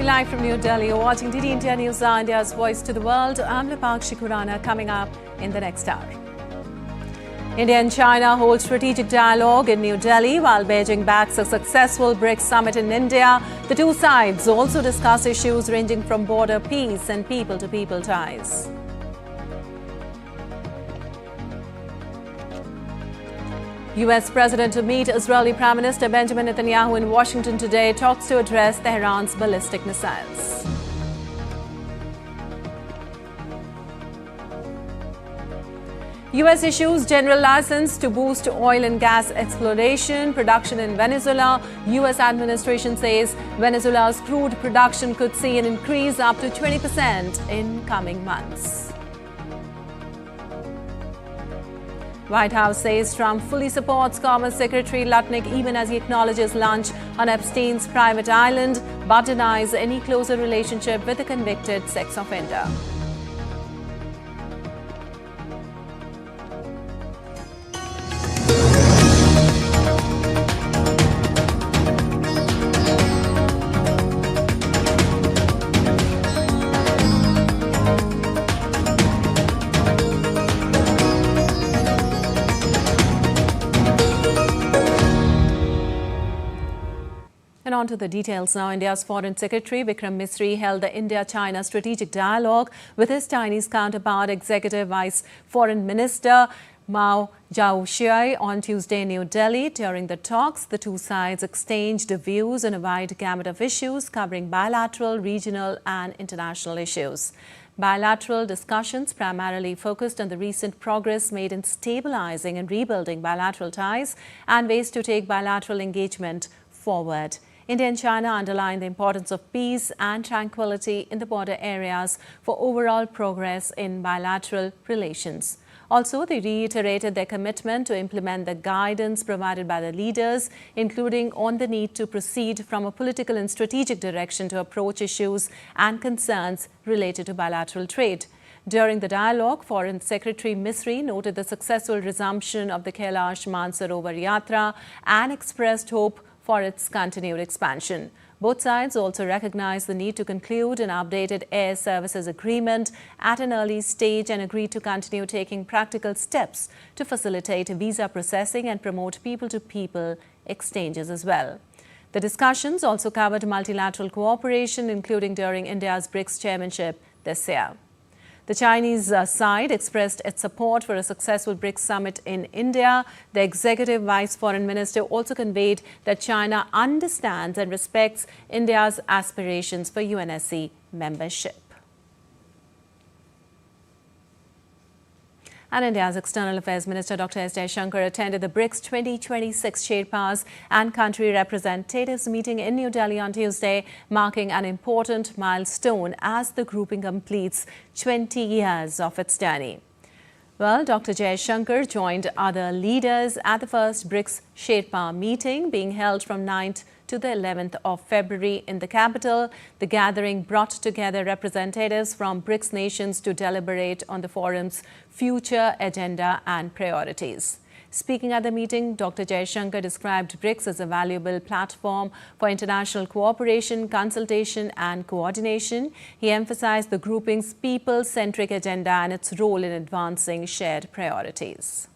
Live from New Delhi, you're watching DD India News, India's voice to the world. I'm Lipakshi Khurana, coming up in the next hour. India and China hold strategic dialogue in New Delhi while Beijing backs a successful BRICS summit in India. The two sides also discuss issues ranging from border peace and people-to-people ties. US President to meet Israeli Prime Minister Benjamin Netanyahu in Washington today, talks to address Tehran's ballistic missiles. US issues general license to boost oil and gas exploration production in Venezuela. US administration says Venezuela's crude production could see an increase up to 20% in coming months. White House says Trump fully supports Commerce Secretary Lutnick even as he acknowledges lunch on Epstein's private island, but denies any closer relationship with the convicted sex offender. And on to the details now. India's Foreign Secretary Vikram Misri held the India-China strategic dialogue with his Chinese counterpart, Executive Vice Foreign Minister Mao Zhaoxuai, on Tuesday in New Delhi. During the talks, the two sides exchanged views on a wide gamut of issues covering bilateral, regional and international issues. Bilateral discussions primarily focused on the recent progress made in stabilizing and rebuilding bilateral ties and ways to take bilateral engagement forward. India and China underlined the importance of peace and tranquility in the border areas for overall progress in bilateral relations. Also, they reiterated their commitment to implement the guidance provided by the leaders, including on the need to proceed from a political and strategic direction to approach issues and concerns related to bilateral trade. During the dialogue, Foreign Secretary Misri noted the successful resumption of the Kailash Mansarovar Yatra and expressed hope for its continued expansion. Both sides also recognized the need to conclude an updated air services agreement at an early stage and agreed to continue taking practical steps to facilitate visa processing and promote people-to-people exchanges as well. The discussions also covered multilateral cooperation, including during India's BRICS chairmanship this year. The Chinese side expressed its support for a successful BRICS summit in India. The Executive Vice Foreign Minister also conveyed that China understands and respects India's aspirations for UNSC membership. And India's External Affairs Minister Dr. S. Jaishankar attended the BRICS 2026 Sherpas and country representatives meeting in New Delhi on Tuesday, marking an important milestone as the grouping completes 20 years of its journey. Well, Dr. Jaishankar joined other leaders at the first BRICS Sherpa meeting being held from 9th to the 11th of February in the capital. The gathering brought together representatives from BRICS nations to deliberate on the forum's future agenda and priorities. Speaking at the meeting, Dr. Jaishankar described BRICS as a valuable platform for international cooperation, consultation and coordination. He emphasized the grouping's people-centric agenda and its role in advancing shared priorities.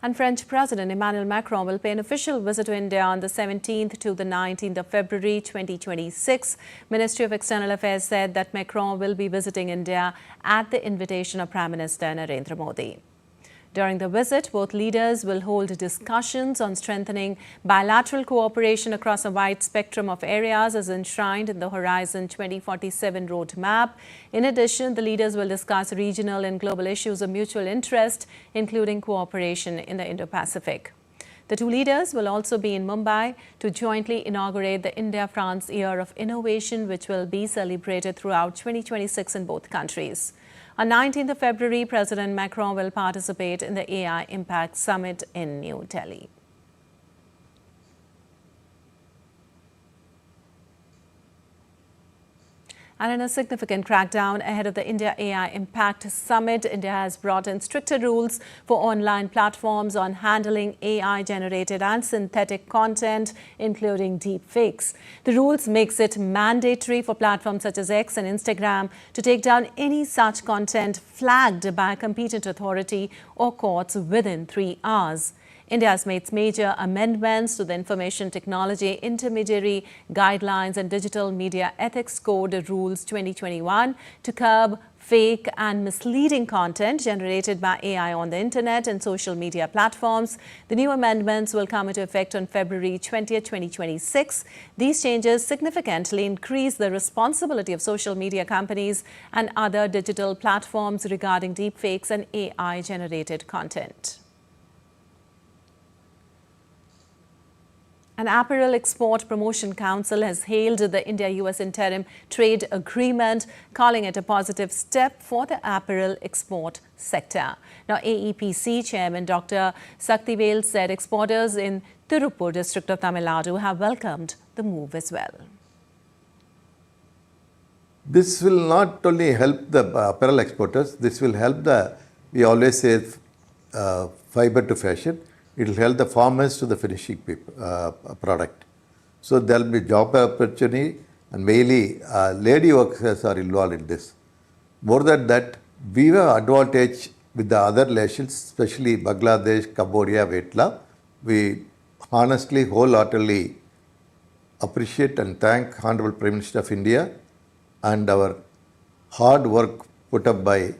And French President Emmanuel Macron will pay an official visit to India on the 17th to the 19th of February 2026. Ministry of External Affairs said that Macron will be visiting India at the invitation of Prime Minister Narendra Modi. During the visit, both leaders will hold discussions on strengthening bilateral cooperation across a wide spectrum of areas as enshrined in the Horizon 2047 roadmap. In addition, the leaders will discuss regional and global issues of mutual interest, including cooperation in the Indo-Pacific. The two leaders will also be in Mumbai to jointly inaugurate the India-France Year of Innovation, which will be celebrated throughout 2026 in both countries. On 19th of February, President Macron will participate in the AI Impact Summit in New Delhi. And in a significant crackdown ahead of the India AI Impact Summit, India has brought in stricter rules for online platforms on handling AI-generated and synthetic content, including deepfakes. The rules makes it mandatory for platforms such as X and Instagram to take down any such content flagged by a competent authority or courts within 3 hours. India has made major amendments to the Information Technology Intermediary Guidelines and Digital Media Ethics Code Rules 2021 to curb fake and misleading content generated by AI on the internet and social media platforms. The new amendments will come into effect on February 20, 2026. These changes significantly increase the responsibility of social media companies and other digital platforms regarding deepfakes and AI-generated content. An Apparel Export Promotion Council has hailed the India-US interim trade agreement, calling it a positive step for the apparel export sector. Now, AEPC Chairman Dr. Saktivel said exporters in Tirupur district of Tamil Nadu have welcomed the move as well. This will not only help the apparel exporters, this will help we always say fiber to fashion. It will help the farmers to the finishing product. So there will be job opportunity, and mainly lady workers are involved in this. More than that, we have advantage with the other nations, especially Bangladesh, Cambodia, Vietnam. We honestly, wholeheartedly appreciate and thank Honorable Prime Minister of India and our hard work put up by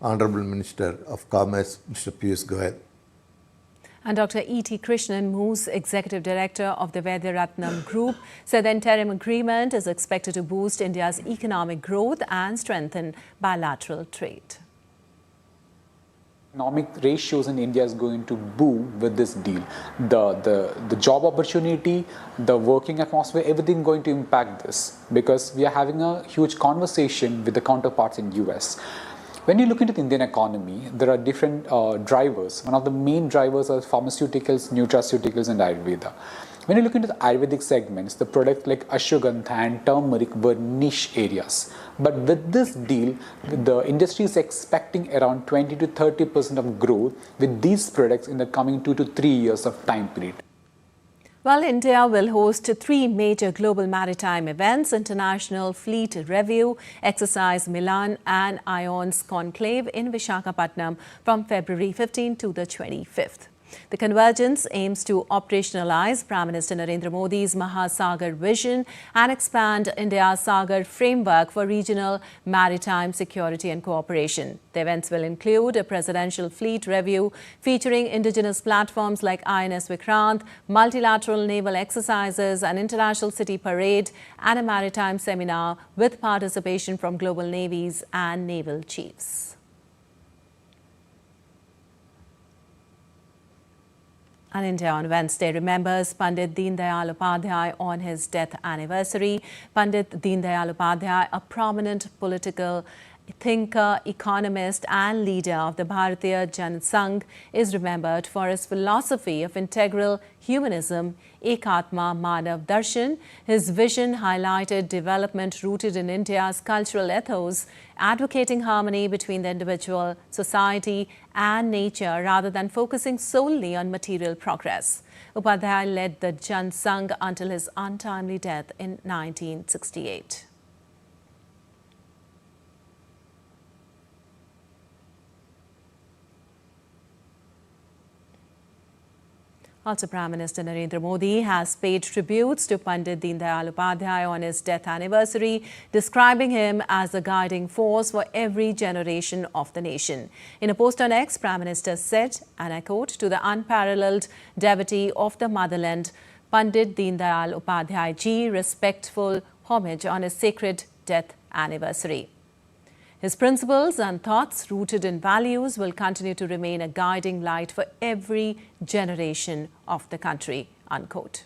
Honorable Minister of Commerce, Mr. Piyush Goyal. And Dr. E.T. Krishnan, who's Executive Director of the Vaidyaratnam Group, said the interim agreement is expected to boost India's economic growth and strengthen bilateral trade. Economic ratios in India is going to boom with this deal. The job opportunity, the working atmosphere, everything going to impact this, because we are having a huge conversation with the counterparts in US. When you look into the Indian economy, there are different drivers. One of the main drivers are pharmaceuticals, nutraceuticals, and Ayurveda. When you look into the Ayurvedic segments, the products like ashwagandha and turmeric were niche areas. But with this deal, the industry is expecting around 20 to 30% of growth with these products in the coming 2 to 3 years of time period. Well, India will host 3 major global maritime events: International Fleet Review, Exercise Milan and IONS Conclave in Visakhapatnam from February 15 to the 25th. The convergence aims to operationalize Prime Minister Narendra Modi's Mahasagar vision and expand India's Sagar framework for regional maritime security and cooperation. The events will include a presidential fleet review featuring indigenous platforms like INS Vikrant, multilateral naval exercises, an international city parade, and a maritime seminar with participation from global navies and naval chiefs. And India on Wednesday remembers Pandit Deen Dayal Upadhyaya on his death anniversary. Pandit Deen Dayal Upadhyaya, a prominent political thinker, economist and leader of the Bharatiya Janasangh, is remembered for his philosophy of integral humanism, Ekatma Manav Darshan. His vision highlighted development rooted in India's cultural ethos, advocating harmony between the individual, society and nature rather than focusing solely on material progress. Upadhyaya led the Janasangh until his untimely death in 1968. Also, Prime Minister Narendra Modi has paid tributes to Pandit Deen Dayal Upadhyaya on his death anniversary, describing him as a guiding force for every generation of the nation. In a post on X, Prime Minister said, and I quote, "To the unparalleled devotee of the motherland, Pandit Deen Dayal Upadhyaya ji, respectful homage on his sacred death anniversary. His principles and thoughts rooted in values will continue to remain a guiding light for every generation of the country," unquote.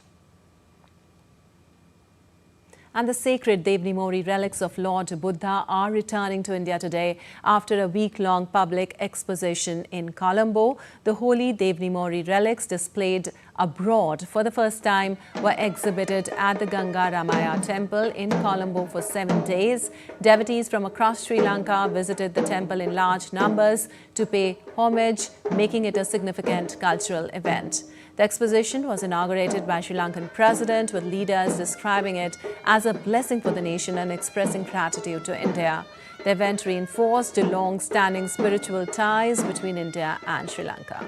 And the sacred Devni Mori relics of Lord Buddha are returning to India today after a week-long public exposition in Colombo. The holy Devni Mori relics, displayed abroad for the first time were exhibited at the Ganga Ramaya temple in Colombo for 7 days. Devotees from across Sri Lanka visited the temple in large numbers to pay homage, making it a significant cultural event. The exposition was inaugurated by Sri Lankan President, with leaders describing it as a blessing for the nation and expressing gratitude to India. The event reinforced the long-standing spiritual ties between India and Sri Lanka.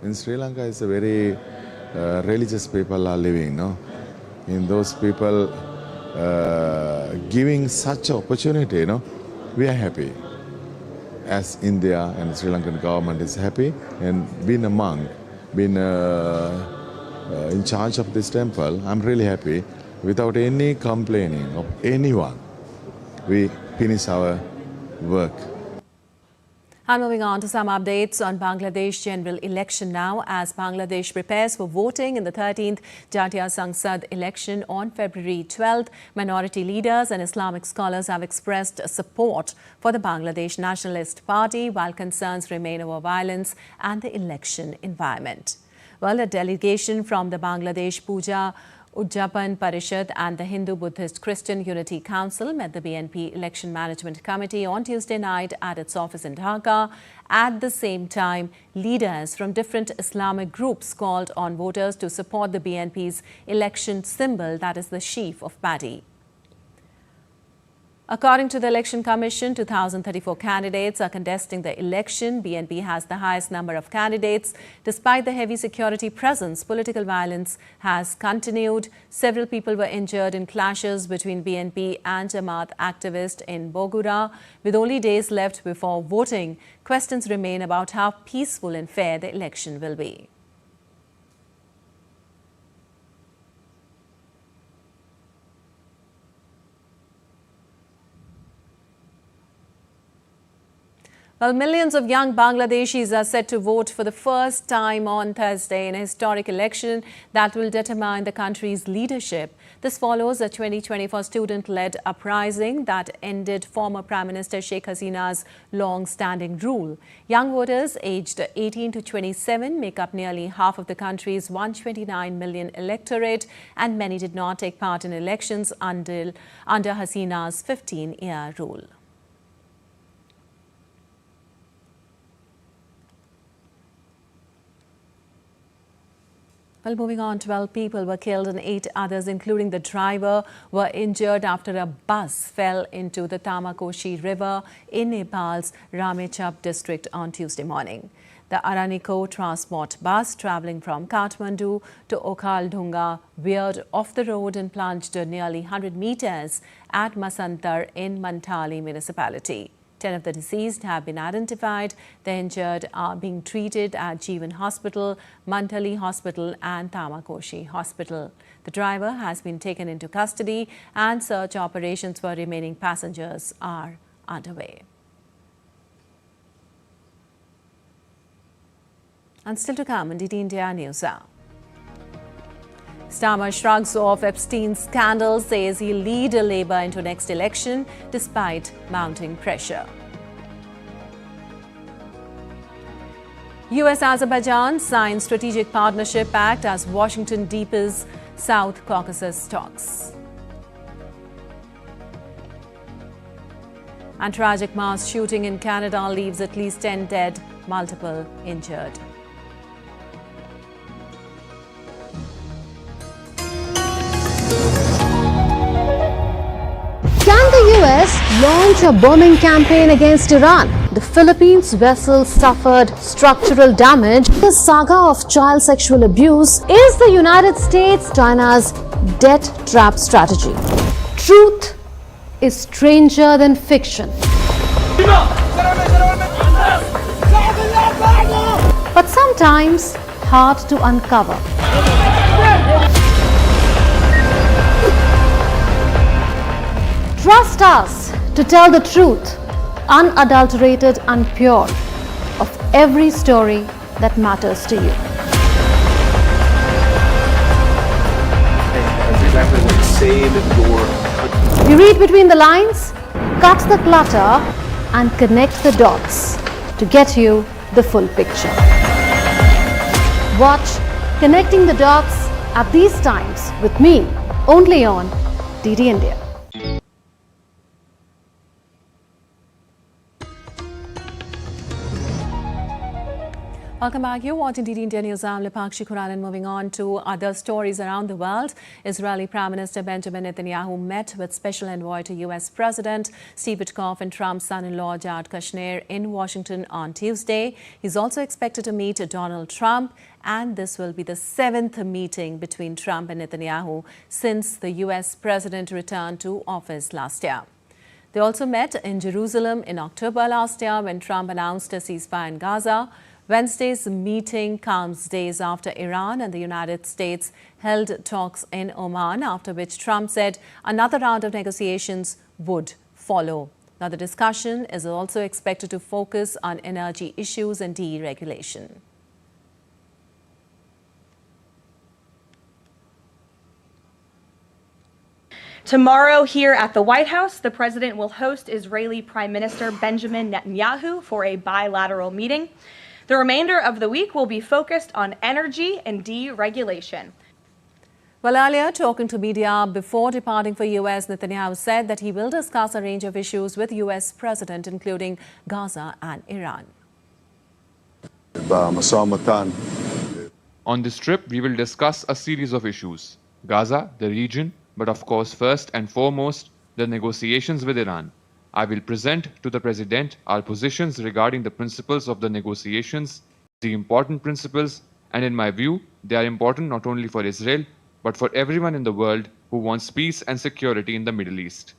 In Sri Lanka, it's a very religious people are living, no? In those people giving such opportunity, no? We are happy. As India and the Sri Lankan government is happy, and being a monk, being in charge of this temple, I'm really happy. Without any complaining of anyone, we finish our work. And moving on to some updates on Bangladesh general election now, as Bangladesh prepares for voting in the 13th Jatiya Sangsad election on February 12th. Minority leaders and Islamic scholars have expressed support for the Bangladesh Nationalist Party, while concerns remain over violence and the election environment. Well, a delegation from the Bangladesh Puja Ujjapan Parishad and the Hindu Buddhist Christian Unity Council met the BNP Election Management Committee on Tuesday night at its office in Dhaka. At the same time, leaders from different Islamic groups called on voters to support the BNP's election symbol, that is the sheaf of paddy. According to the Election Commission, 2,034 candidates are contesting the election. BNP has the highest number of candidates. Despite the heavy security presence, political violence has continued. Several people were injured in clashes between BNP and Jamaat activists in Bogura. With only days left before voting, questions remain about how peaceful and fair the election will be. Well, millions of young Bangladeshis are set to vote for the first time on Thursday in a historic election that will determine the country's leadership. This follows a 2024 student-led uprising that ended former Prime Minister Sheikh Hasina's long-standing rule. Young voters aged 18 to 27 make up nearly half of the country's 129 million electorate, and many did not take part in elections under Hasina's 15-year rule. Well, moving on, 12 people were killed and 8 others, including the driver, were injured after a bus fell into the Tamakoshi River in Nepal's Ramechhap district on Tuesday morning. The Araniko transport bus travelling from Kathmandu to Okhaldhunga veered off the road and plunged nearly 100 meters at Masantar in Mantali municipality. 10 of the deceased have been identified. The injured are being treated at Jeevan Hospital, Mantali Hospital and Tamakoshi Hospital. The driver has been taken into custody and search operations for remaining passengers are underway. And still to come in DT India News Hour. Starmer shrugs off Epstein's scandal, says he'll lead Labour into next election despite mounting pressure. US-Azerbaijan signs Strategic Partnership Pact as Washington deepens South Caucasus talks. And tragic mass shooting in Canada leaves at least 10 dead, multiple injured. Can the US launch a bombing campaign against Iran? The Philippines vessel suffered structural damage. The saga of child sexual abuse is the United States China's debt trap strategy. Truth is stranger than fiction. But sometimes hard to uncover. Trust us to tell the truth, unadulterated and pure, of every story that matters to you. We read between the lines, cut the clutter, and connect the dots to get you the full picture. Watch Connecting the Dots at these times with me, only on DD India. Welcome back. You're watching DD India News. I'm Lipakshi Khuranan. Moving on to other stories around the world. Israeli Prime Minister Benjamin Netanyahu met with Special Envoy to US President Steve Witkoff and Trump's son-in-law Jared Kushner in Washington on Tuesday. He's also expected to meet Donald Trump, and this will be the 7th meeting between Trump and Netanyahu since the US President returned to office last year. They also met in Jerusalem in October last year when Trump announced a ceasefire in Gaza. Wednesday's meeting comes days after Iran and the United States held talks in Oman, after which Trump said another round of negotiations would follow. Now, the discussion is also expected to focus on energy issues and deregulation. Tomorrow here at the White House, the president will host Israeli Prime Minister Benjamin Netanyahu for a bilateral meeting. The remainder of the week will be focused on energy and deregulation. Well, earlier, talking to media before departing for US, Netanyahu said that he will discuss a range of issues with US President, including Gaza and Iran. On this trip, we will discuss a series of issues: Gaza, the region, but of course, first and foremost, the negotiations with Iran. I will present to the President our positions regarding the principles of the negotiations, the important principles, and in my view, they are important not only for Israel, but for everyone in the world who wants peace and security in the Middle East.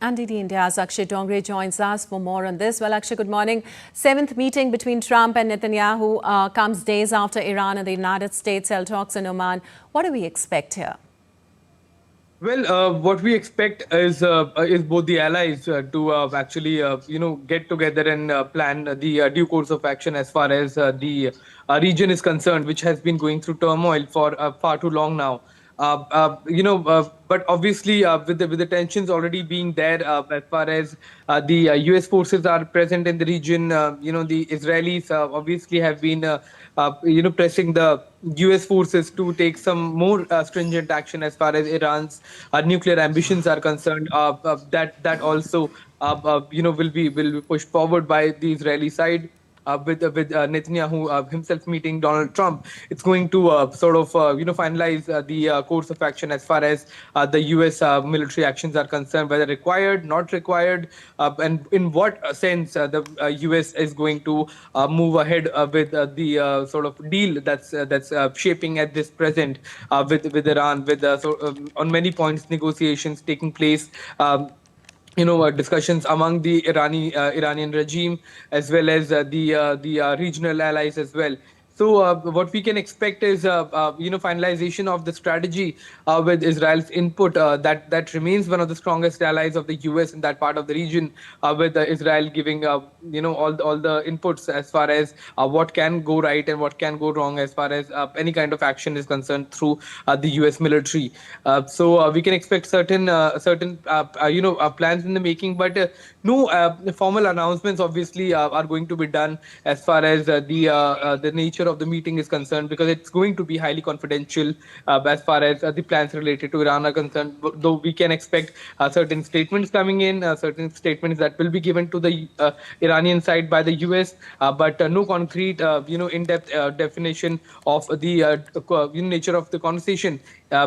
And DD India's Akshay Dongre joins us for more on this. Well, Akshay, good morning. 7th meeting between Trump and Netanyahu comes days after Iran and the United States held talks in Oman. What do we expect here? Well, what we expect is both the allies to actually, get together and plan the due course of action as far as the region is concerned, which has been going through turmoil for far too long now. But obviously, with the tensions already being there, as far as the U.S. forces are present in the region, the Israelis obviously have been, pressing the U.S. forces to take some more stringent action as far as Iran's nuclear ambitions are concerned. That also, will be pushed forward by the Israeli side. With Netanyahu himself meeting Donald Trump, it's going to finalize the course of action as far as the U.S. Military actions are concerned, whether required, not required, and in what sense the U.S. is going to move ahead with the sort of deal that's shaping at this present with Iran, with on many points negotiations taking place. Discussions among the Iranian regime as well as the regional allies as well. So what we can expect is finalization of the strategy with Israel's input. That remains one of the strongest allies of the U.S. in that part of the region, with Israel giving all the inputs as far as what can go right and what can go wrong as far as any kind of action is concerned through the U.S. military. So we can expect certain plans in the making, but no formal announcements obviously are going to be done as far as the nature of the meeting is concerned, because it's going to be highly confidential as far as the plans related to Iran are concerned. Though we can expect certain statements coming in, certain statements that will be given to the Iranian side by the US, but no concrete, in-depth definition of the nature of the conversation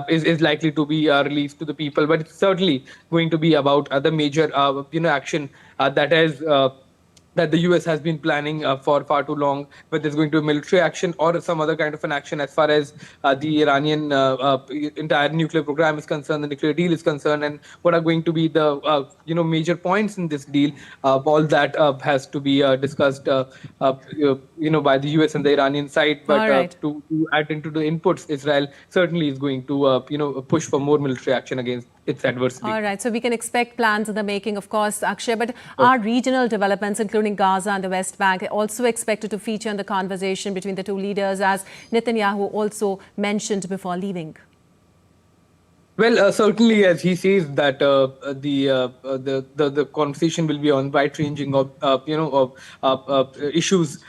is likely to be released to the people. But it's certainly going to be about the major, action that the US has been planning for far too long, whether there's going to be military action or some other kind of an action as far as the Iranian entire nuclear program is concerned, the nuclear deal is concerned, and what are going to be the major points in this deal. All that has to be discussed by the US and the Iranian side. But to add into the inputs, Israel certainly is going to push for more military action against its adversary. All right, so we can expect plans in the making, of course, Akshay, but are regional developments, including Gaza and the West Bank, also expected to feature in the conversation between the two leaders, as Netanyahu also mentioned before leaving? Well, certainly, as he says that the conversation will be on wide-ranging of issues.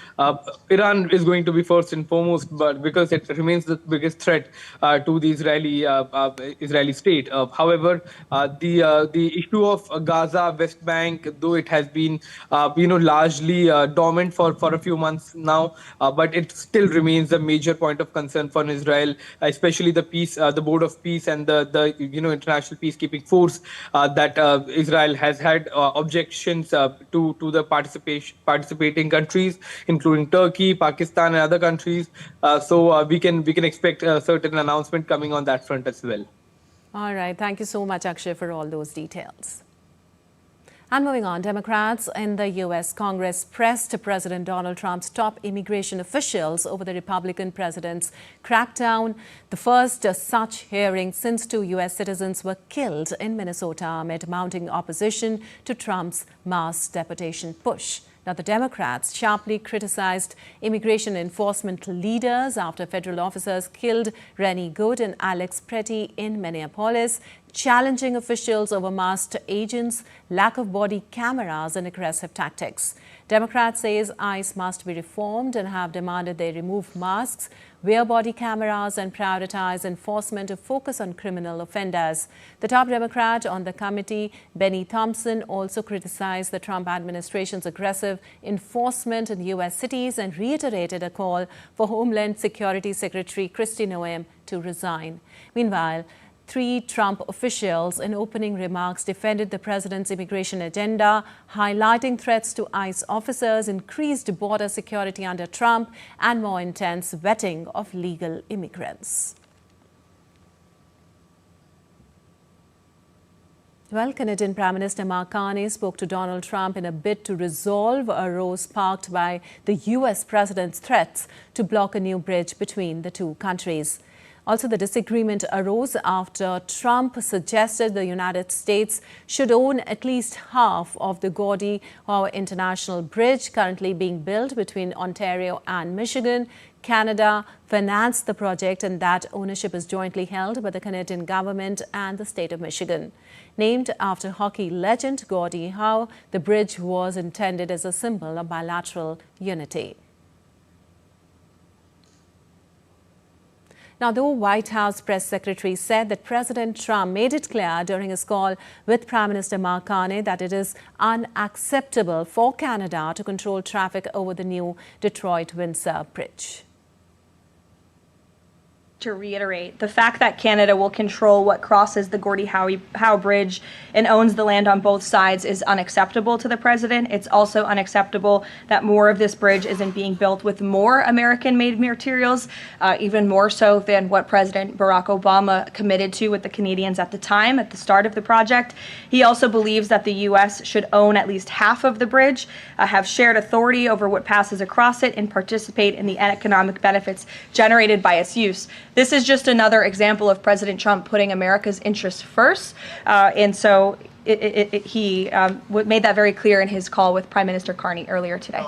Iran is going to be first and foremost, but because it remains the biggest threat to the Israeli state. However, the issue of Gaza, West Bank, though it has been largely dormant for a few months now, but it still remains a major point of concern for Israel, especially the Board of Peace and the international peacekeeping force that Israel has had objections to the participating countries, including Turkey, Pakistan, and other countries. So we can expect a certain announcement coming on that front as well. All right. Thank you so much, Akshay, for all those details. And moving on, Democrats in the U.S. Congress pressed President Donald Trump's top immigration officials over the Republican president's crackdown, the first such hearing since 2 U.S. citizens were killed in Minnesota amid mounting opposition to Trump's mass deportation push. Now, the Democrats sharply criticized immigration enforcement leaders after federal officers killed Rennie Good and Alex Pretty in Minneapolis, challenging officials over masked agents, lack of body cameras, and aggressive tactics. Democrats say ICE must be reformed and have demanded they remove masks, wear body cameras, and prioritize enforcement to focus on criminal offenders. The top Democrat on the committee, Benny Thompson, also criticized the Trump administration's aggressive enforcement in U.S. cities and reiterated a call for Homeland Security Secretary Kristi Noem to resign. Meanwhile, 3 Trump officials in opening remarks defended the president's immigration agenda, highlighting threats to ICE officers, increased border security under Trump, and more intense vetting of legal immigrants. Well, Canadian Prime Minister Mark Carney spoke to Donald Trump in a bid to resolve a row sparked by the U.S. president's threats to block a new bridge between the two countries. Also, the disagreement arose after Trump suggested the United States should own at least half of the Gordie Howe International Bridge currently being built between Ontario and Michigan. Canada financed the project, and that ownership is jointly held by the Canadian government and the state of Michigan. Named after hockey legend Gordie Howe, the bridge was intended as a symbol of bilateral unity. Now, the White House press secretary said that President Trump made it clear during his call with Prime Minister Mark Carney that it is unacceptable for Canada to control traffic over the new Detroit-Windsor Bridge. To reiterate, the fact that Canada will control what crosses the Gordie Howe Bridge and owns the land on both sides is unacceptable to the president. It's also unacceptable that more of this bridge isn't being built with more American-made materials, even more so than what President Barack Obama committed to with the Canadians at the time, at the start of the project. He also believes that the U.S. should own at least half of the bridge, have shared authority over what passes across it, and participate in the economic benefits generated by its use. This is just another example of President Trump putting America's interests first, and so he made that very clear in his call with Prime Minister Carney earlier today.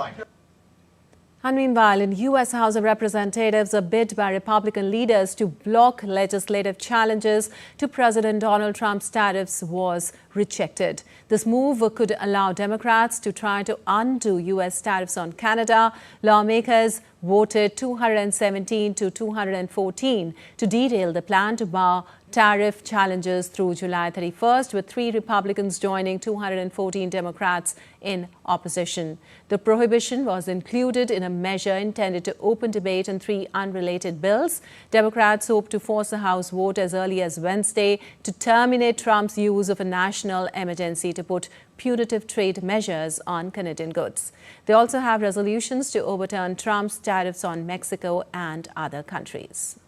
And meanwhile, in U.S. House of Representatives, a bid by Republican leaders to block legislative challenges to President Donald Trump's tariffs was rejected. This move could allow Democrats to try to undo U.S. tariffs on Canada. Lawmakers voted 217 to 214 to derail the plan to bar tariff challenges through July 31st, with 3 Republicans joining 214 Democrats in opposition. The prohibition was included in a measure intended to open debate on 3 unrelated bills. Democrats hope to force the House vote as early as Wednesday to terminate Trump's use of a national emergency to put punitive trade measures on Canadian goods. They also have resolutions to overturn Trump's tariffs on Mexico and other countries.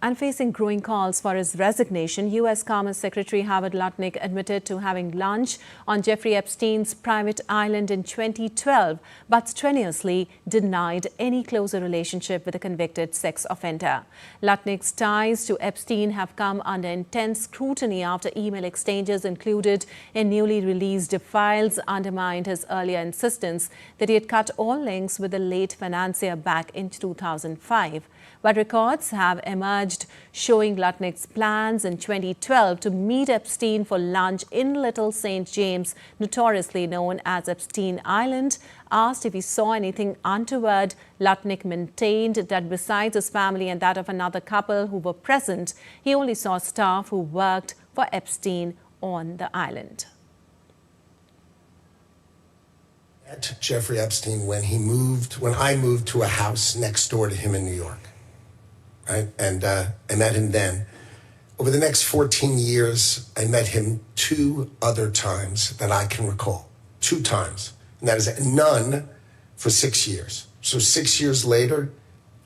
And facing growing calls for his resignation, U.S. Commerce Secretary Howard Lutnick admitted to having lunch on Jeffrey Epstein's private island in 2012, but strenuously denied any closer relationship with a convicted sex offender. Lutnick's ties to Epstein have come under intense scrutiny after email exchanges included in newly released files undermined his earlier insistence that he had cut all links with the late financier back in 2005. But records have emerged showing Lutnick's plans in 2012 to meet Epstein for lunch in Little St. James, notoriously known as Epstein Island. Asked if he saw anything untoward, Lutnick maintained that besides his family and that of another couple who were present, he only saw staff who worked for Epstein on the island. Met Jeffrey Epstein when I moved to a house next door to him in New York. Right? And I met him then. Over the next 14 years, I met him 2 other times that I can recall. 2 times. And that is none for 6 years. So 6 years later,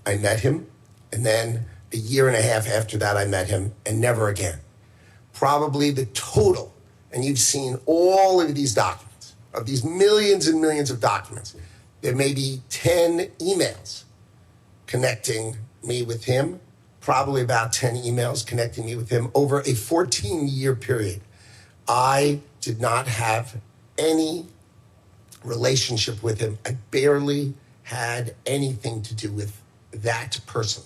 I met him. And then a year and a half after that, I met him, and never again. Probably the total, and you've seen all of these documents, of these millions and millions of documents, there may be 10 emails connecting me with him, probably about 10 emails connecting me with him over a 14-year period. I did not have any relationship with him. I barely had anything to do with that person.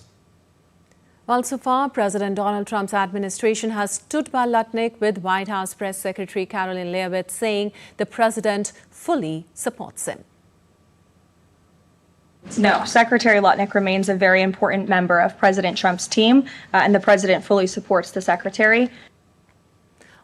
Well, so far, President Donald Trump's administration has stood by Lutnick, with White House Press Secretary Caroline Leavitt saying the president fully supports him. No, Secretary Lutnick remains a very important member of President Trump's team, and the president fully supports the secretary.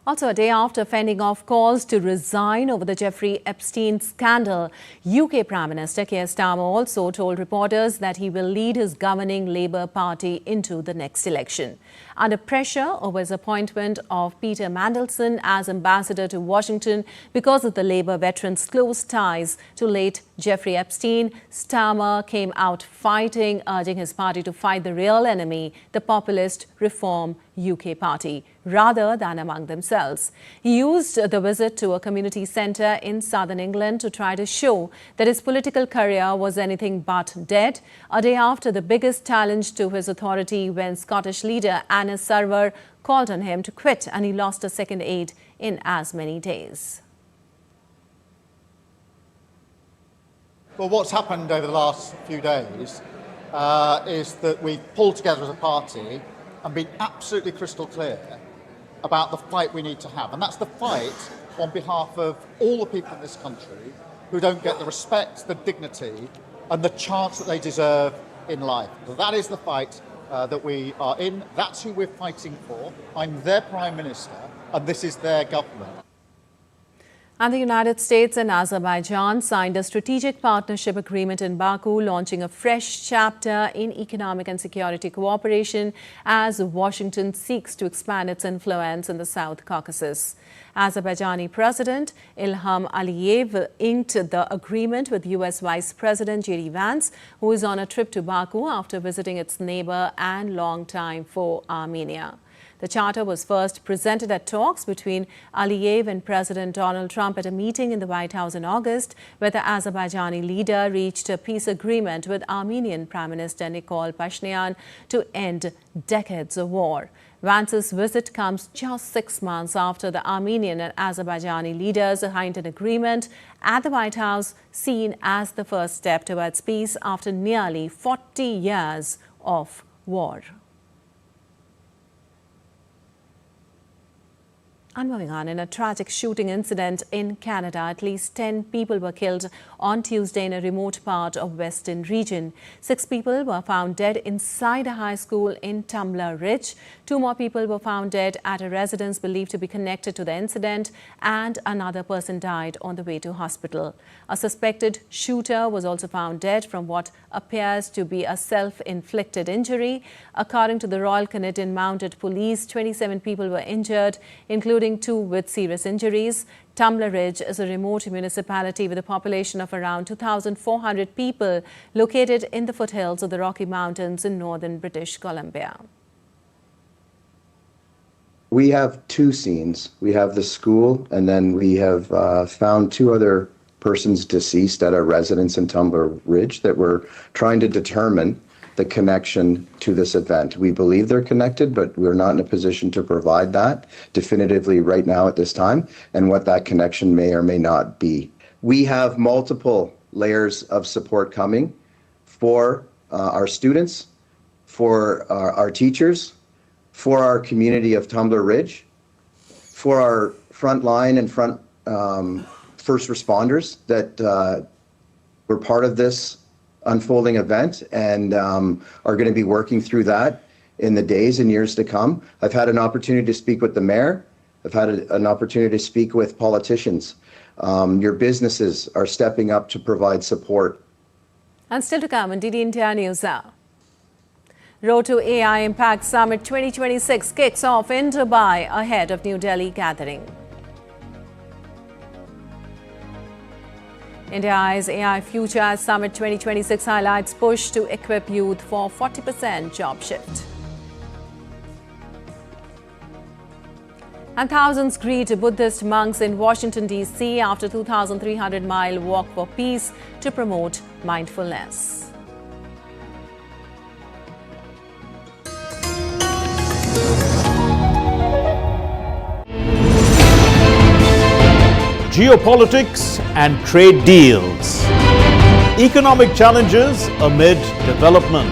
Also, a day after fending off calls to resign over the Jeffrey Epstein scandal, UK Prime Minister Keir Starmer also told reporters that he will lead his governing Labour Party into the next election. Under pressure over his appointment of Peter Mandelson as ambassador to Washington because of the Labour veteran's close ties to late Jeffrey Epstein, Starmer came out fighting, urging his party to fight the real enemy, the populist Reform UK Party, rather than among themselves. He used the visit to a community centre in southern England to try to show that his political career was anything but dead, a day after the biggest challenge to his authority when Scottish leader Anna Server called on him to quit and he lost a second aide in as many days. Well, what's happened over the last few days is that we've pulled together as a party and been absolutely crystal clear about the fight we need to have. And that's the fight on behalf of all the people in this country who don't get the respect, the dignity, and the chance that they deserve in life. So that is the fight that we are in. That's who we're fighting for. I'm their Prime Minister, and this is their government. And the United States and Azerbaijan signed a strategic partnership agreement in Baku, launching a fresh chapter in economic and security cooperation as Washington seeks to expand its influence in the South Caucasus. Azerbaijani President Ilham Aliyev inked the agreement with U.S. Vice President J.D. Vance, who is on a trip to Baku after visiting its neighbor and longtime foe, Armenia. The charter was first presented at talks between Aliyev and President Donald Trump at a meeting in the White House in August, where the Azerbaijani leader reached a peace agreement with Armenian Prime Minister Nikol Pashinyan to end decades of war. Vance's visit comes just 6 months after the Armenian and Azerbaijani leaders signed an agreement at the White House, seen as the first step towards peace after nearly 40 years of war. And moving on, in a tragic shooting incident in Canada, at least 10 people were killed on Tuesday in a remote part of Western region. 6 people were found dead inside a high school in Tumbler Ridge. 2 more people were found dead at a residence believed to be connected to the incident, and another person died on the way to hospital. A suspected shooter was also found dead from what appears to be a self-inflicted injury. According to the Royal Canadian Mounted Police, 27 people were injured, including 2 with serious injuries. Tumbler Ridge is a remote municipality with a population of around 2,400 people located in the foothills of the Rocky Mountains in northern British Columbia. We have two scenes. We have the school, and then we have found two other persons deceased at our residence in Tumbler Ridge that we're trying to determine the connection to this event. We believe they're connected, but we're not in a position to provide that definitively right now at this time, and what that connection may or may not be. We have multiple layers of support coming for our students, for our teachers, for our community of Tumbler Ridge, for our front line and front first responders that were part of this unfolding event and are going to be working through that in the days and years to come. I've had an opportunity to speak with the mayor. I've had an opportunity to speak with politicians. Your businesses are stepping up to provide support. And still to come on DD India News Now. Road to AI Impact Summit 2026 kicks off in Dubai ahead of New Delhi gathering. India's AI Future Summit 2026 highlights push to equip youth for 40% job shift. And thousands greet Buddhist monks in Washington, D.C. after 2,300-mile walk for peace to promote mindfulness. Geopolitics and trade deals. Economic challenges amid development.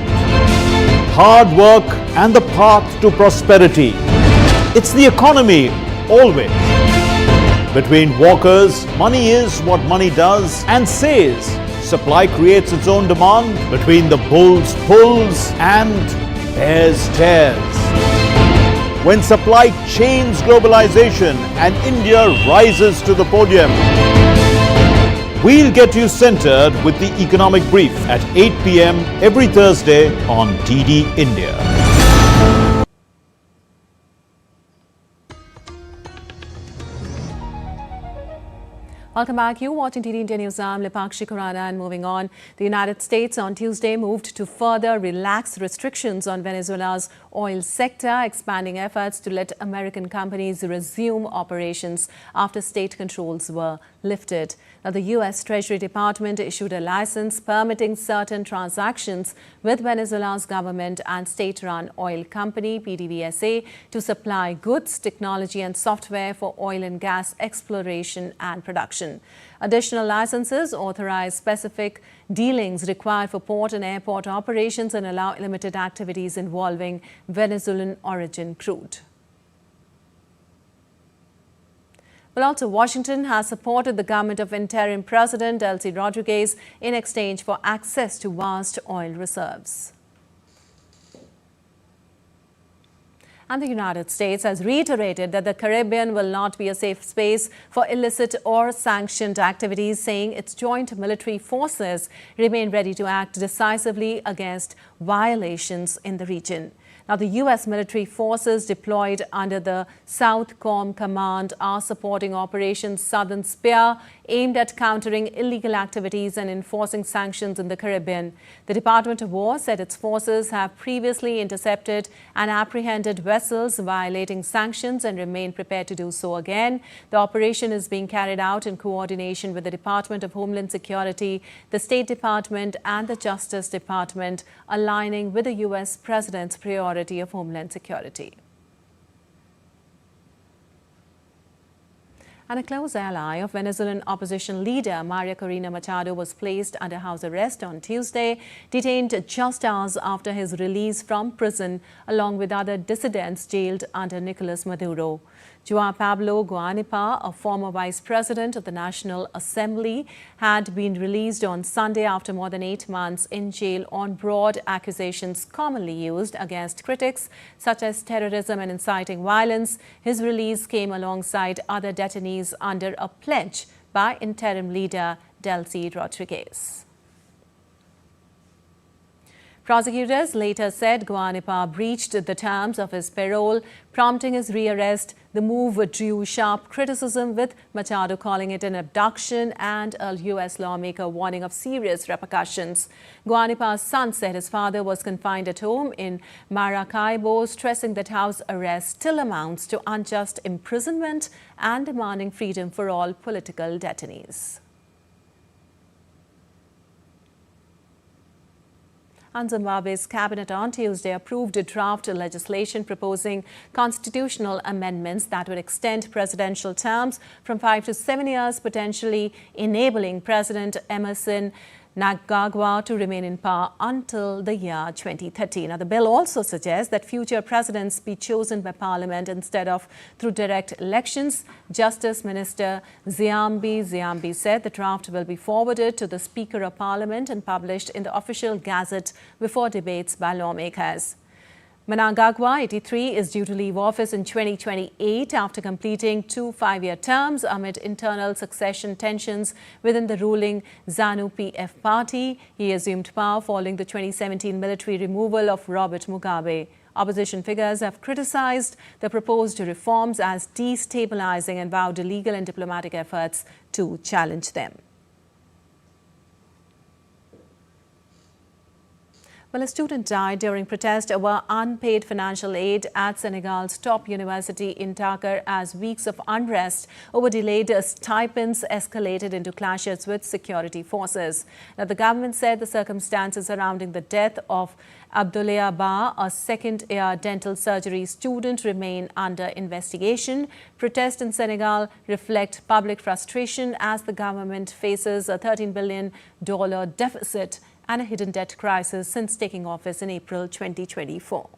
Hard work and the path to prosperity. It's the economy always. Between walkers, money is what money does and says. Supply creates its own demand. Between the bulls pulls and bears tears. When supply chains globalization and India rises to the podium. We'll get you centered with the Economic Brief at 8 p.m. every Thursday on DD India. Welcome back. You're watching DD India News. I'm Lipakshi Khurana, and moving on. The United States on Tuesday moved to further relax restrictions on Venezuela's oil sector, expanding efforts to let American companies resume operations after state controls were lifted. Now, the U.S. Treasury Department issued a license permitting certain transactions with Venezuela's government and state-run oil company, PDVSA, to supply goods, technology and software for oil and gas exploration and production. Additional licenses authorize specific dealings required for port and airport operations and allow limited activities involving Venezuelan origin crude. Well, also, Washington has supported the government of interim President Delcy Rodriguez in exchange for access to vast oil reserves. And the United States has reiterated that the Caribbean will not be a safe space for illicit or sanctioned activities, saying its joint military forces remain ready to act decisively against violations in the region. Now, the U.S. military forces deployed under the Southcom Command are supporting Operation Southern Spear, aimed at countering illegal activities and enforcing sanctions in the Caribbean. The Department of War said its forces have previously intercepted and apprehended vessels violating sanctions and remain prepared to do so again. The operation is being carried out in coordination with the Department of Homeland Security, the State Department and the Justice Department, aligning with the U.S. President's priority of Homeland Security. And a close ally of Venezuelan opposition leader Maria Corina Machado was placed under house arrest on Tuesday, detained just hours after his release from prison, along with other dissidents jailed under Nicolas Maduro. João Pablo Guanipa, a former vice president of the National Assembly, had been released on Sunday after more than 8 months in jail on broad accusations commonly used against critics, such as terrorism and inciting violence. His release came alongside other detainees under a pledge by interim leader Delcy Rodriguez. Prosecutors later said Guanipa breached the terms of his parole, prompting his rearrest. The move drew sharp criticism, with Machado calling it an abduction and a U.S. lawmaker warning of serious repercussions. Guanipa's son said his father was confined at home in Maracaibo, stressing that house arrest still amounts to unjust imprisonment and demanding freedom for all political detainees. And Zimbabwe's cabinet on Tuesday approved a draft legislation proposing constitutional amendments that would extend presidential terms from 5 to 7 years, potentially enabling President Emerson Mnangagwa to remain in power until the year 2030. Now, the bill also suggests that future presidents be chosen by Parliament instead of through direct elections. Justice Minister Ziambi said the draft will be forwarded to the Speaker of Parliament and published in the official gazette before debates by lawmakers. Mnangagwa, 83, is due to leave office in 2028 after completing 2 5-year terms amid internal succession tensions within the ruling ZANU-PF party. He assumed power following the 2017 military removal of Robert Mugabe. Opposition figures have criticized the proposed reforms as destabilizing and vowed legal and diplomatic efforts to challenge them. Well, a student died during protest over unpaid financial aid at Senegal's top university in Dakar as weeks of unrest over delayed stipends escalated into clashes with security forces. Now, the government said the circumstances surrounding the death of Upadhyaya, a second-year dental surgery student, remain under investigation. Protests in Senegal reflect public frustration as the government faces a $13 billion deficit and a hidden debt crisis since taking office in April 2024.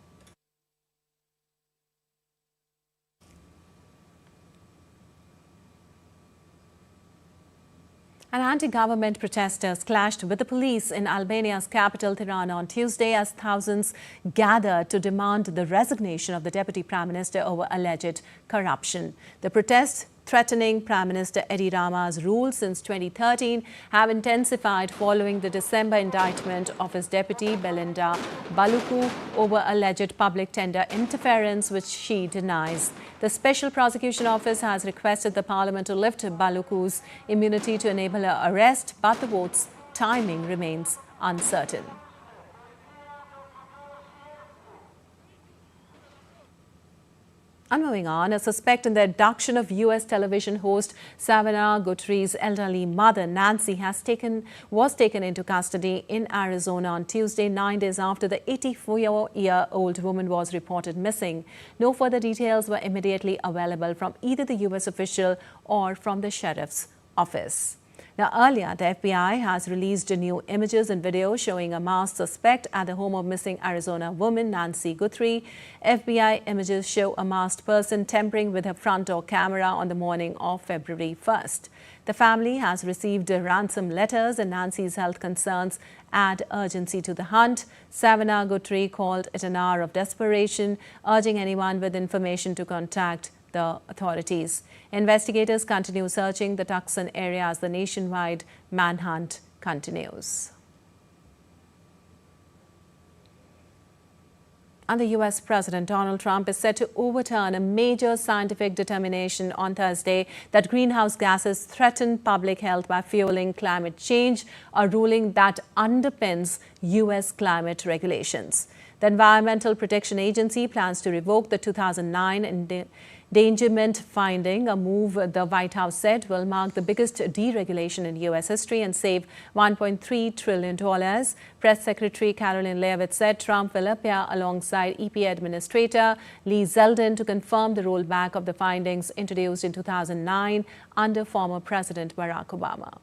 And anti-government protesters clashed with the police in Albania's capital, Tirana, on Tuesday as thousands gathered to demand the resignation of the Deputy Prime Minister over alleged corruption. The protests, threatening Prime Minister Edi Rama's rule since 2013, have intensified following the December indictment of his deputy, Belinda Baluku, over alleged public tender interference, which she denies. The Special Prosecution Office has requested the Parliament to lift Baluku's immunity to enable her arrest, but the vote's timing remains uncertain. And moving on, a suspect in the abduction of U.S. television host Savannah Guthrie's elderly mother, Nancy, was taken into custody in Arizona on Tuesday, 9 days after the 84-year-old woman was reported missing. No further details were immediately available from either the U.S. official or from the sheriff's office. Now, earlier, the FBI has released new images and video showing a masked suspect at the home of missing Arizona woman Nancy Guthrie. FBI images show a masked person tampering with her front door camera on the morning of February 1st. The family has received ransom letters, and Nancy's health concerns add urgency to the hunt. Savannah Guthrie called it an hour of desperation, urging anyone with information to contact the authorities. Investigators continue searching the Tucson area as the nationwide manhunt continues. And the U.S. President Donald Trump is set to overturn a major scientific determination on Thursday that greenhouse gases threaten public health by fueling climate change, a ruling that underpins U.S. climate regulations. The Environmental Protection Agency plans to revoke the 2009 endangerment finding, a move the White House said will mark the biggest deregulation in U.S. history and save $1.3 trillion. Press Secretary Caroline Leavitt said Trump will appear alongside EPA Administrator Lee Zeldin to confirm the rollback of the findings introduced in 2009 under former President Barack Obama.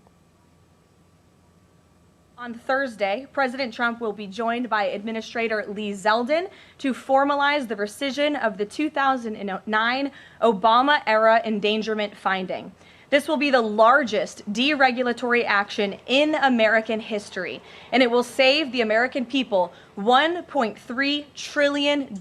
On Thursday, President Trump will be joined by Administrator Lee Zeldin to formalize the rescission of the 2009 Obama-era endangerment finding. This will be the largest deregulatory action in American history, and it will save the American people $1.3 trillion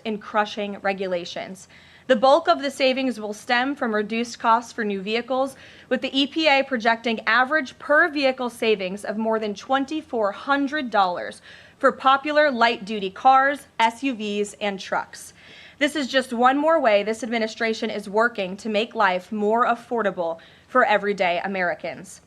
in crushing regulations. The bulk of the savings will stem from reduced costs for new vehicles, with the EPA projecting average per vehicle savings of more than $2,400 for popular light-duty cars, SUVs, and trucks. This is just one more way this administration is working to make life more affordable for everyday Americans.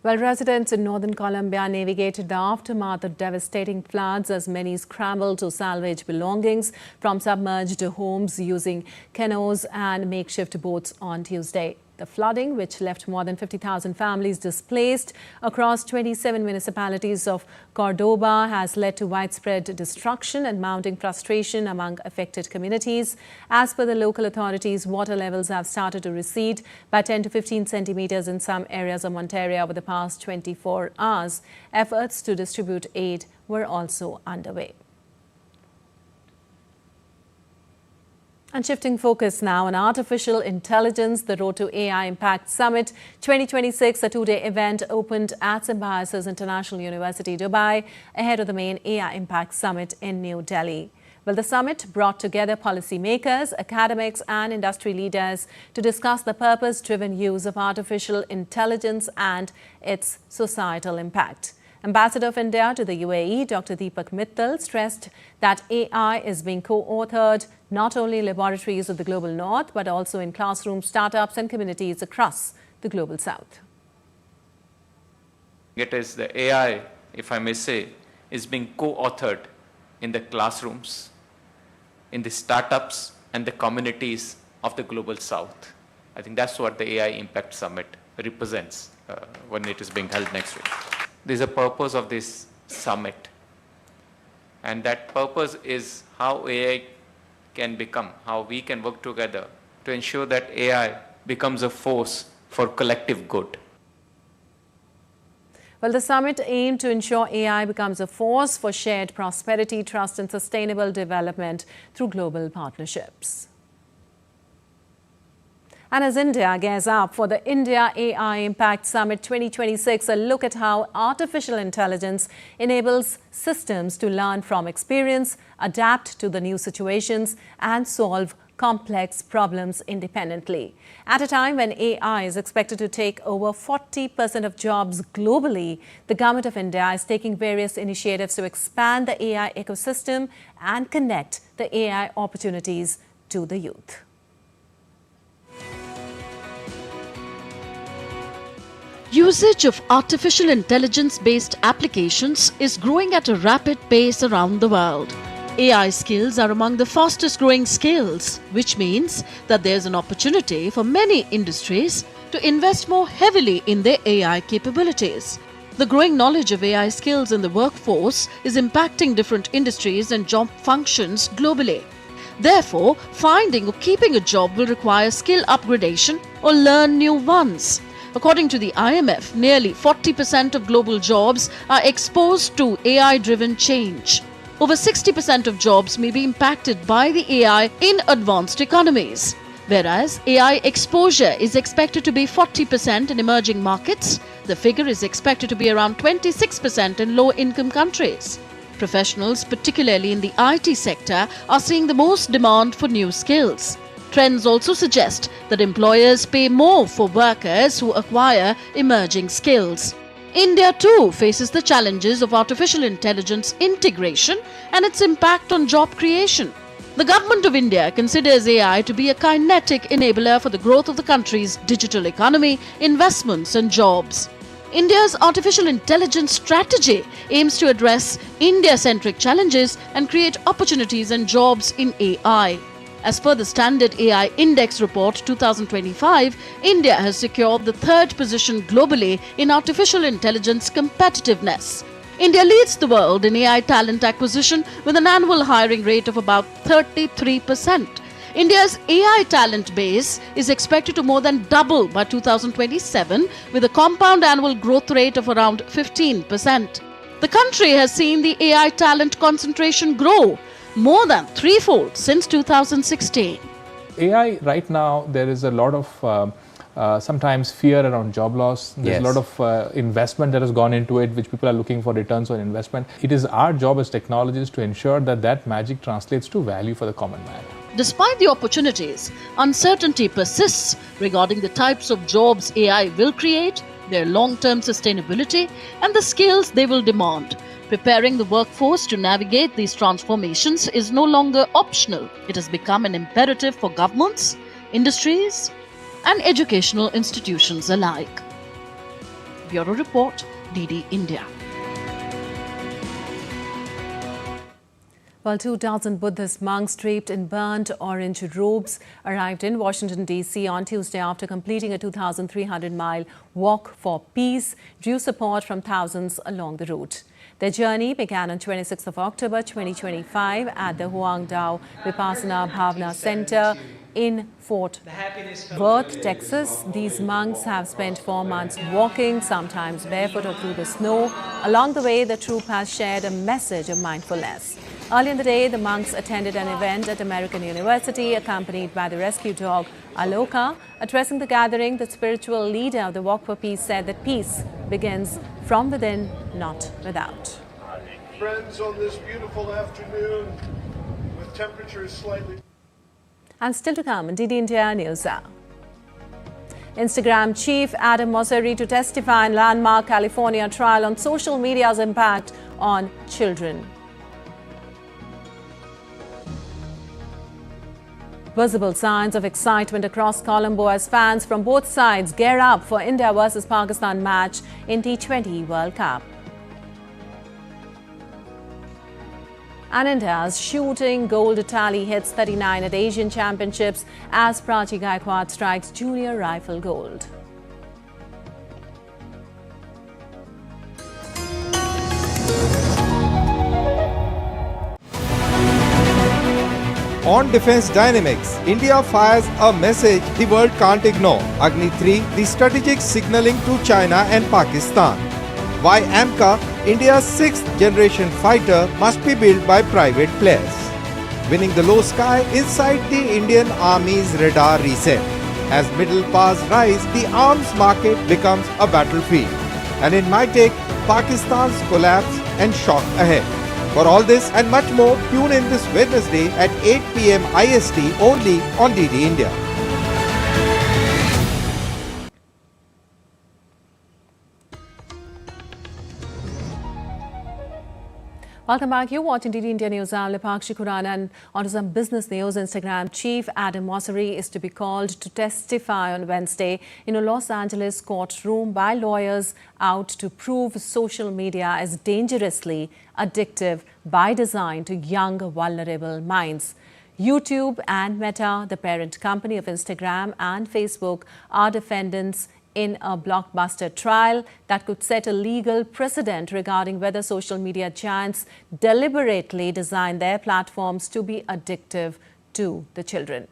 Well, residents in northern Colombia navigated the aftermath of devastating floods as many scrambled to salvage belongings from submerged homes using canoes and makeshift boats on Tuesday. The flooding, which left more than 50,000 families displaced across 27 municipalities of Cordoba, has led to widespread destruction and mounting frustration among affected communities. As per the local authorities, water levels have started to recede by 10 to 15 centimeters in some areas of Monteria over the past 24 hours. Efforts to distribute aid were also underway. And shifting focus now on artificial intelligence, the Road to AI Impact Summit 2026, a two-day event, opened at Symbiosis International University, Dubai, ahead of the main AI Impact Summit in New Delhi. Well, the summit brought together policymakers, academics and industry leaders to discuss the purpose-driven use of artificial intelligence and its societal impact. Ambassador of India to the UAE, Dr. Deepak Mittal, stressed that AI is being co-authored not only in laboratories of the global north, but also in classrooms, startups and communities across the global south. It is the AI, if I may say, is being co-authored in the classrooms, in the startups and the communities of the global south. I think that's what the AI Impact Summit represents when it is being held next week. There's a purpose of this summit, and that purpose is how AI can become, how we can work together to ensure that AI becomes a force for collective good. Well, the summit aimed to ensure AI becomes a force for shared prosperity, trust and sustainable development through global partnerships. And as India gears up for the India AI Impact Summit 2026, a look at how artificial intelligence enables systems to learn from experience, adapt to the new situations, and solve complex problems independently. At a time when AI is expected to take over 40% of jobs globally, the Government of India is taking various initiatives to expand the AI ecosystem and connect the AI opportunities to the youth. Usage of artificial intelligence-based applications is growing at a rapid pace around the world. AI skills are among the fastest growing skills, which means that there's an opportunity for many industries to invest more heavily in their AI capabilities. The growing knowledge of AI skills in the workforce is impacting different industries and job functions globally. Therefore, finding or keeping a job will require skill upgradation or learn new ones. According to the IMF, nearly 40% of global jobs are exposed to AI-driven change. Over 60% of jobs may be impacted by the AI in advanced economies, whereas AI exposure is expected to be 40% in emerging markets. The figure is expected to be around 26% in low-income countries. Professionals, particularly in the IT sector, are seeing the most demand for new skills. Trends also suggest that employers pay more for workers who acquire emerging skills. India too faces the challenges of artificial intelligence integration and its impact on job creation. The Government of India considers AI to be a kinetic enabler for the growth of the country's digital economy, investments and jobs. India's artificial intelligence strategy aims to address India-centric challenges and create opportunities and jobs in AI. As per the Standard AI Index Report 2025, India has secured the third position globally in artificial intelligence competitiveness. India leads the world in AI talent acquisition with an annual hiring rate of about 33%. India's AI talent base is expected to more than double by 2027 with a compound annual growth rate of around 15%. The country has seen the AI talent concentration grow more than threefold since 2016. AI right now, there is a lot of sometimes fear around job loss. There's a lot of investment that has gone into it, which people are looking for returns on investment. It is our job as technologists to ensure that that magic translates to value for the common man. Despite the opportunities, uncertainty persists regarding the types of jobs AI will create, their long-term sustainability, and the skills they will demand. Preparing the workforce to navigate these transformations is no longer optional. It has become an imperative for governments, industries, and educational institutions alike. Bureau Report, DD India. Well, 2,000 Buddhist monks draped in burnt orange robes arrived in Washington, D.C. on Tuesday after completing a 2,300-mile walk for peace, drew support from thousands along the route. Their journey began on 26th of October 2025 at the Huang Dao Vipassana Bhavana Center in Fort Worth, Texas. These monks have spent 4 months walking, sometimes barefoot or through the snow. Along the way, the troop has shared a message of mindfulness. Early in the day, the monks attended an event at American University, accompanied by the rescue dog Aloka. Addressing the gathering, the spiritual leader of the Walk for Peace said that peace begins from within, not without. Friends, on this beautiful afternoon, with temperatures slightly... And still to come in DD India News Hour. Instagram chief Adam Mosseri to testify in landmark California trial on social media's impact on children. Visible signs of excitement across Colombo as fans from both sides gear up for India versus Pakistan match in T20 World Cup. And India's shooting gold tally hits 39 at Asian Championships as Prachi Gaikwad strikes junior rifle gold. On defense dynamics, India fires a message the world can't ignore. Agni 3, the strategic signaling to China and Pakistan. Why AMCA, India's 6th generation fighter, must be built by private players. Winning the low sky inside the Indian Army's radar reset. As middle powers rise, the arms market becomes a battlefield. And in my take, Pakistan's collapse and shock ahead. For all this and much more, tune in this Wednesday at 8 p.m. IST only on DD India. Welcome back. You're watching DD India News. I'm Lipakshi Khurana, and on to some business news. Instagram chief Adam Mosseri is to be called to testify on Wednesday in a Los Angeles courtroom by lawyers out to prove social media is dangerously addictive by design to young, vulnerable minds. YouTube and Meta, the parent company of Instagram and Facebook, are defendants in a blockbuster trial that could set a legal precedent regarding whether social media giants deliberately design their platforms to be addictive to the children.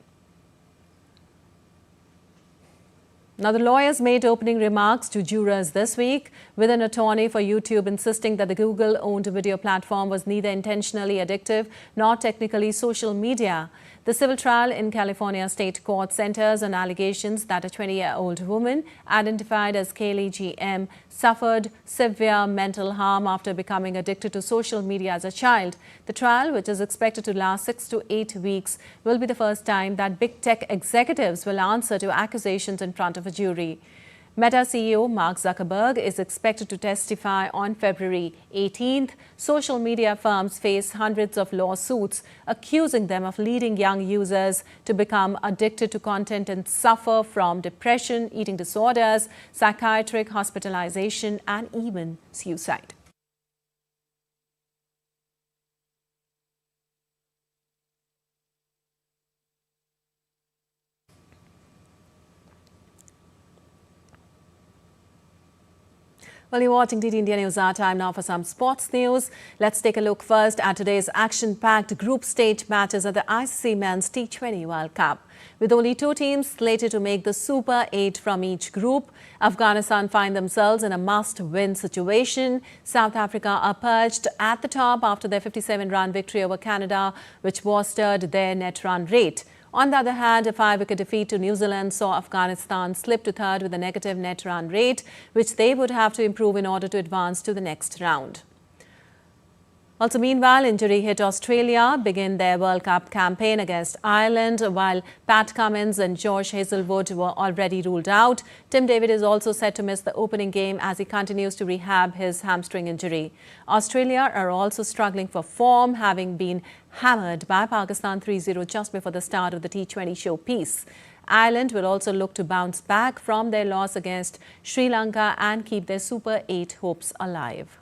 Now, the lawyers made opening remarks to jurors this week, with an attorney for YouTube insisting that the Google-owned video platform was neither intentionally addictive nor technically social media. The civil trial in California State Court centers on allegations that a 20-year-old woman, identified as Kaylee G.M., suffered severe mental harm after becoming addicted to social media as a child. The trial, which is expected to last 6 to 8 weeks, will be the first time that big tech executives will answer to accusations in front of a jury. Meta CEO Mark Zuckerberg is expected to testify on February 18th. Social media firms face hundreds of lawsuits accusing them of leading young users to become addicted to content and suffer from depression, eating disorders, psychiatric hospitalization, and even suicide. Well, you're watching DD India News. Our time now for some sports news. Let's take a look first at today's action-packed group stage matches at the ICC Men's T20 World Cup. With only 2 teams slated to make the Super 8 from each group, Afghanistan find themselves in a must-win situation. South Africa are perched at the top after their 57-run victory over Canada, which bolstered their net run rate. On the other hand, a 5-wicket defeat to New Zealand saw Afghanistan slip to third with a negative net run rate, which they would have to improve in order to advance to the next round. Also, meanwhile, injury hit Australia begin their World Cup campaign against Ireland, while Pat Cummins and Josh Hazlewood were already ruled out. Tim David is also set to miss the opening game as he continues to rehab his hamstring injury. Australia are also struggling for form, having been hammered by Pakistan 3-0 just before the start of the T20 showpiece. Ireland will also look to bounce back from their loss against Sri Lanka and keep their Super 8 hopes alive.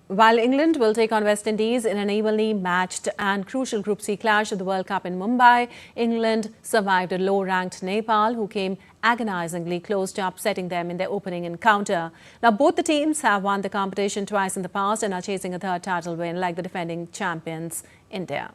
While England will take on West Indies in an evenly matched and crucial Group C clash of the World Cup in Mumbai, England survived a low-ranked Nepal who came agonizingly close to upsetting them in their opening encounter. Now, both the teams have won the competition twice in the past and are chasing a third title win like the defending champions, India.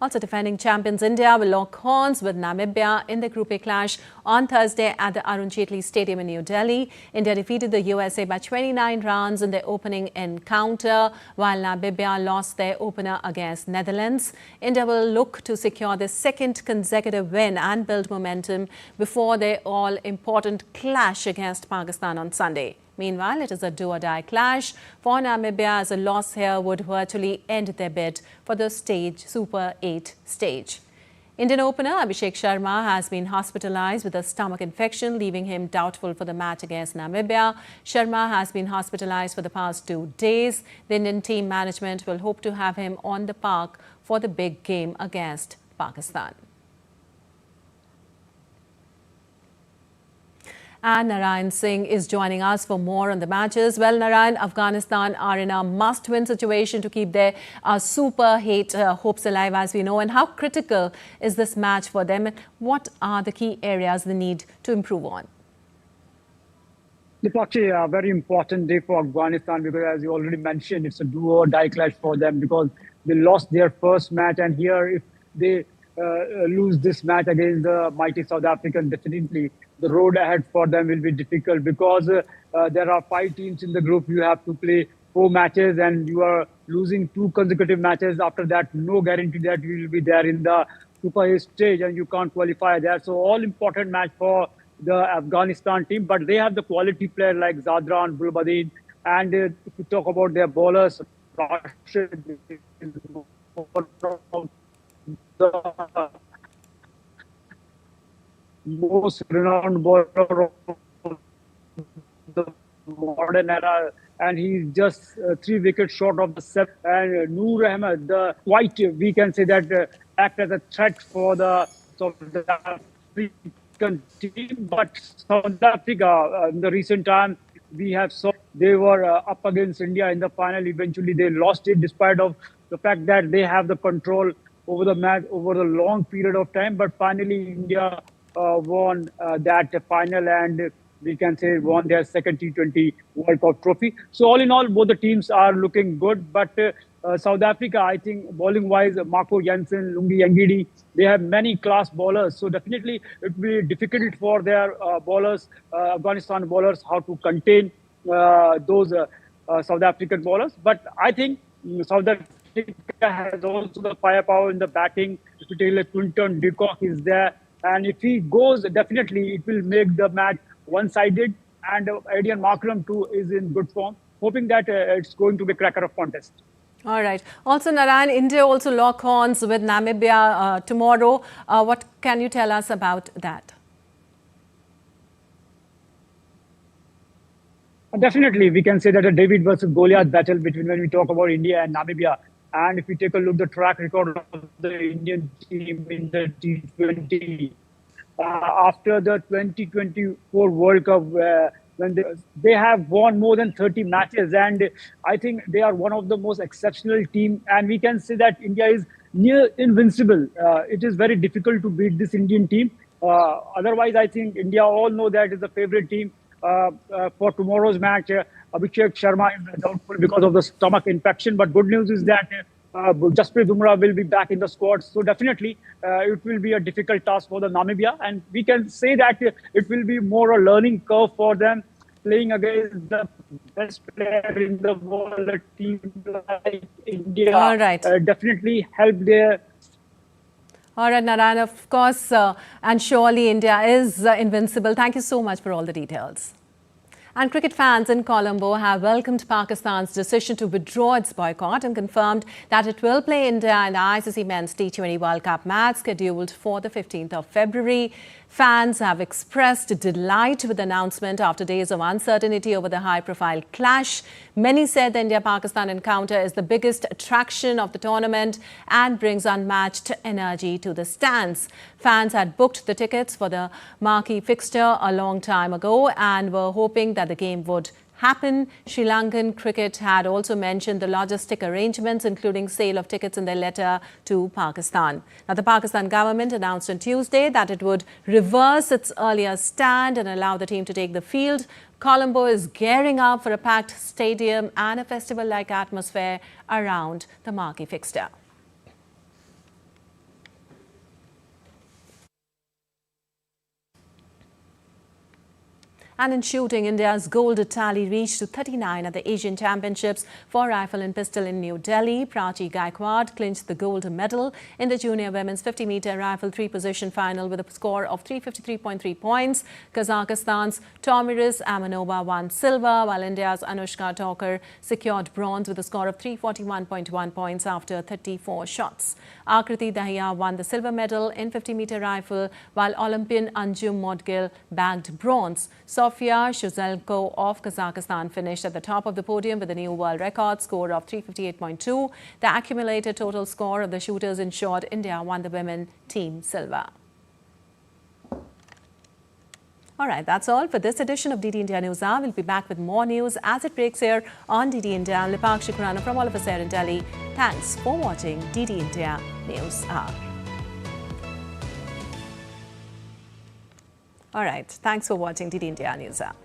Also, defending champions India will lock horns with Namibia in the Group A clash on Thursday at the Arun Jaitley Stadium in New Delhi. India defeated the USA by 29 runs in their opening encounter, while Namibia lost their opener against Netherlands. India will look to secure their second consecutive win and build momentum before their all-important clash against Pakistan on Sunday. Meanwhile, it is a do-or-die clash for Namibia, as a loss here would virtually end their bid for the Super 8 stage. Indian opener Abhishek Sharma has been hospitalized with a stomach infection, leaving him doubtful for the match against Namibia. Sharma has been hospitalized for the past 2 days. The Indian team management will hope to have him on the park for the big game against Pakistan. And Narayan Singh is joining us for more on the matches. Well, Narayan, Afghanistan are in a must-win situation to keep their Super 8 hopes alive, as we know. And how critical is this match for them? And what are the key areas they need to improve on? It's actually a very important day for Afghanistan because, as you already mentioned, it's a do-or-die clash for them because they lost their first match. And here, if they lose this match against the mighty South Africans, definitely the road ahead for them will be difficult because there are 5 teams in the group. You have to play 4 matches and you are losing 2 consecutive matches. After that, no guarantee that you will be there in the Super 8 stage and you can't qualify there. So all important match for the Afghanistan team, but they have the quality player like Zadran, Bulbadin, and if you talk about their bowlers, Rashid is the most renowned bowler of the modern era, and he's just 3 wickets short of the 7th. And Noor Ahmed, we can say that act as a threat for the South African team. But South Africa, in the recent time, we have saw they were up against India in the final. Eventually, they lost it, despite of the fact that they have the control over the match over a long period of time. But finally, India won that final, and we can say won their second T20 World Cup trophy. So all in all, both the teams are looking good. But South Africa, I think, bowling-wise, Marco Jansen, Lungi Yangidi, they have many class bowlers. So definitely it will be difficult for their bowlers, Afghanistan bowlers, how to contain those South African bowlers. But I think South Africa has also the firepower in the batting. If you take like Quinton de Kock is there. And if he goes, definitely it will make the match one-sided. And Adrian Markram too is in good form, hoping that it's going to be a cracker of contest. All right. Also, Narayan, India also lock horns with Namibia tomorrow. What can you tell us about that? Definitely, we can say that a David versus Goliath battle between when we talk about India and Namibia. And if we take a look at the track record of the Indian team in the T20, after the 2024 World Cup, when they have won more than 30 matches, and I think they are one of the most exceptional team. And we can say that India is near invincible. It is very difficult to beat this Indian team. Otherwise, I think India all know that is the favorite team for tomorrow's match. Abhishek Sharma is doubtful because of the stomach infection, but good news is that Jasprit Bumrah will be back in the squad. So definitely it will be a difficult task for the Namibia, and we can say that it will be more a learning curve for them, playing against the best player in the world, a team like India. All right. Definitely help their. All right, Narayan, of course, and surely India is invincible. Thank you so much for all the details. And cricket fans in Colombo have welcomed Pakistan's decision to withdraw its boycott and confirmed that it will play India in the ICC Men's T20 World Cup match scheduled for the 15th of February. Fans have expressed delight with the announcement after days of uncertainty over the high-profile clash. Many said the India-Pakistan encounter is the biggest attraction of the tournament and brings unmatched energy to the stands. Fans had booked the tickets for the marquee fixture a long time ago and were hoping that the game would happen. Sri Lankan cricket had also mentioned the logistic arrangements, including sale of tickets, in their letter to Pakistan. Now, the Pakistan government announced on Tuesday that it would reverse its earlier stand and allow the team to take the field. Colombo is gearing up for a packed stadium and a festival-like atmosphere around the marquee fixture. And in shooting, India's gold tally reached to 39 at the Asian Championships for rifle and pistol in New Delhi. Prachi Gaikwad clinched the gold medal in the junior women's 50-meter rifle three-position final with a score of 353.3 points. Kazakhstan's Tomiris Amanova won silver, while India's Anushka Thakur secured bronze with a score of 341.1 points after 34 shots. Akriti Dahiya won the silver medal in 50-meter rifle, while Olympian Anjum Modgil bagged bronze. Sofia Shuzelko of Kazakhstan finished at the top of the podium with a new world record score of 358.2. The accumulated total score of the shooters ensured India won the women team silver. All right, that's all for this edition of DD India News Hour. We'll be back with more news as it breaks here on DD India. I'm Lipakshi Khurana from all of us here in Delhi. Thanks for watching DD India News Hour. All right, thanks for watching DD India News Hour.